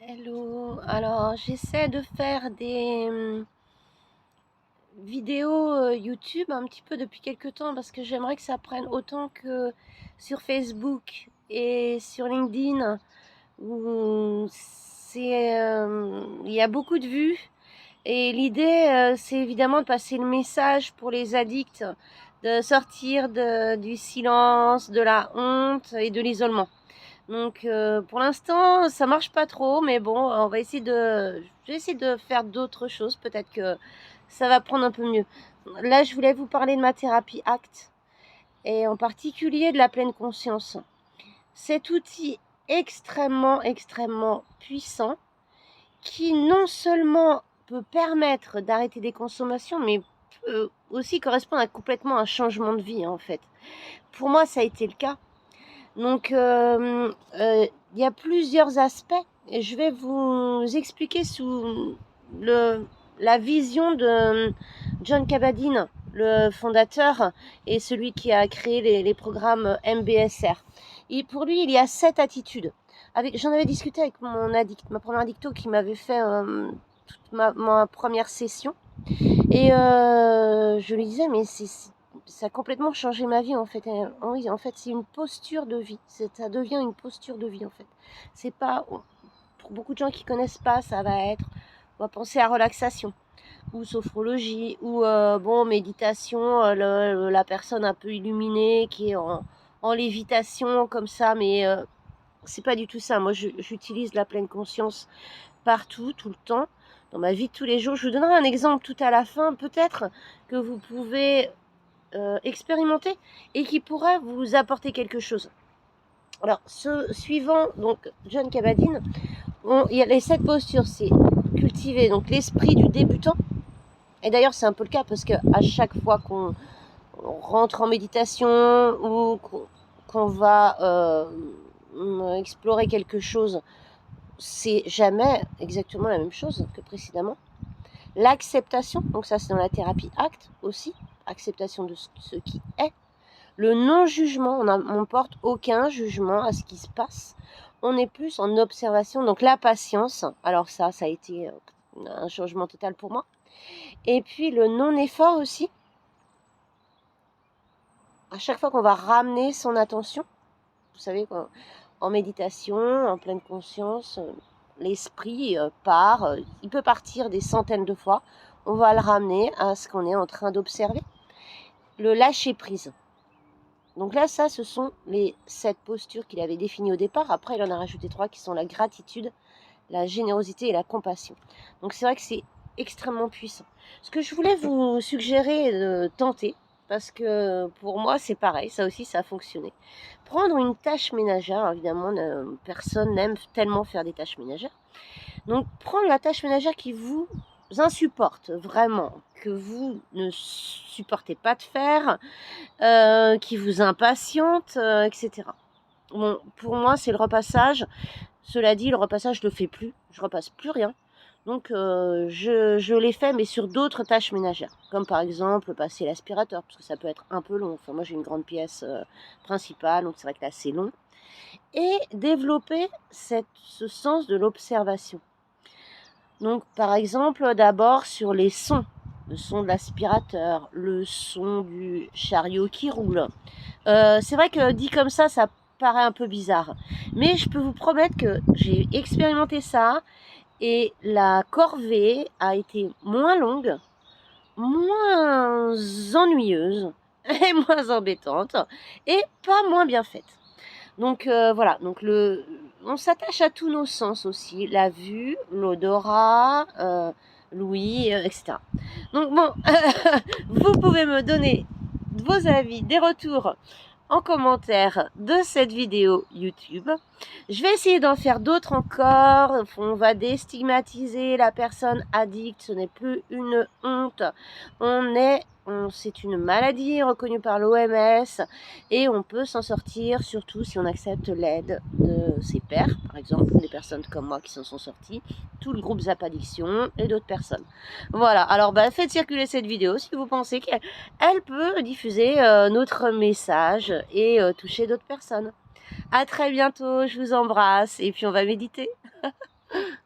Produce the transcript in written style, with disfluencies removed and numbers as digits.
Hello, alors j'essaie de faire des vidéos YouTube un petit peu depuis quelques temps parce que j'aimerais que ça prenne autant que sur Facebook et sur LinkedIn où il y a beaucoup de vues et l'idée c'est évidemment de passer le message pour les addicts, de sortir du silence, de la honte et de l'isolement. Donc pour l'instant, ça marche pas trop, mais bon, je vais essayer de faire d'autres choses. Peut-être que ça va prendre un peu mieux. Là, je voulais vous parler de ma thérapie ACT et en particulier de la pleine conscience. Cet outil extrêmement puissant qui non seulement peut permettre d'arrêter des consommations, mais peut aussi correspondre à complètement un changement de vie en fait. Pour moi, ça a été le cas. Donc, il y a plusieurs aspects et je vais vous expliquer sous la vision de John Kabat-Zinn, le fondateur et celui qui a créé les programmes MBSR. Et pour lui, il y a 7 attitudes. J'en avais discuté avec ma première addicto qui m'avait fait toute ma première session. Et je lui disais, mais ça a complètement changé ma vie en fait. Oui, en fait, c'est une posture de vie. Ça devient une posture de vie en fait. C'est pas pour beaucoup de gens qui connaissent pas, ça va être, on va penser à relaxation ou sophrologie ou méditation. La personne un peu illuminée qui est en lévitation comme ça, mais c'est pas du tout ça. Moi, j'utilise la pleine conscience partout, tout le temps, dans ma vie de tous les jours. Je vous donnerai un exemple tout à la fin, peut-être que vous pouvez expérimenter et qui pourrait vous apporter quelque chose. Alors, suivant donc John Kabat-Zinn, il y a les 7 postures, c'est cultiver donc l'esprit du débutant. Et d'ailleurs, c'est un peu le cas parce que à chaque fois qu'on rentre en méditation ou qu'on va explorer quelque chose, c'est jamais exactement la même chose que précédemment. L'acceptation, donc ça c'est dans la thérapie ACT aussi, acceptation de ce qui est. Le non-jugement, on ne porte aucun jugement à ce qui se passe. On est plus en observation, donc la patience. Alors ça a été un changement total pour moi. Et puis le non-effort aussi. À chaque fois qu'on va ramener son attention, vous savez, en méditation, en pleine conscience, l'esprit part, il peut partir des centaines de fois. On va le ramener à ce qu'on est en train d'observer. Le lâcher prise. Donc là, ça, ce sont les 7 postures qu'il avait définies au départ. Après, il en a rajouté 3 qui sont la gratitude, la générosité et la compassion. Donc c'est vrai que c'est extrêmement puissant. Ce que je voulais vous suggérer de tenter, parce que pour moi c'est pareil, ça aussi ça a fonctionné. Prendre une tâche ménagère, alors évidemment personne n'aime tellement faire des tâches ménagères. Donc prendre la tâche ménagère qui vous insupporte vraiment, que vous ne supportez pas de faire, qui vous impatiente, etc. Bon, pour moi c'est le repassage. Cela dit, le repassage je le fais plus, je repasse plus rien. Donc je l'ai fait mais sur d'autres tâches ménagères, comme par exemple passer l'aspirateur, parce que ça peut être un peu long. Enfin, moi j'ai une grande pièce principale, donc c'est vrai que là c'est long. Et développer ce sens de l'observation. Donc par exemple d'abord sur les sons, le son de l'aspirateur, le son du chariot qui roule. C'est vrai que dit comme ça paraît un peu bizarre, mais je peux vous promettre que j'ai expérimenté ça. Et la corvée a été moins longue, moins ennuyeuse et moins embêtante et pas moins bien faite. Donc voilà, donc on s'attache à tous nos sens aussi, la vue, l'odorat, l'ouïe, etc. Donc bon, vous pouvez me donner vos avis, des retours en commentaire de cette vidéo YouTube. Je vais essayer d'en faire d'autres encore. On va déstigmatiser la personne addict. Ce n'est plus une honte. C'est une maladie reconnue par l'OMS et on peut s'en sortir, surtout si on accepte l'aide de ses pairs, par exemple, des personnes comme moi qui s'en sont sorties, tout le groupe Zap Addiction et d'autres personnes. Voilà, alors faites circuler cette vidéo si vous pensez qu'elle peut diffuser notre message et toucher d'autres personnes. À très bientôt, je vous embrasse et puis on va méditer.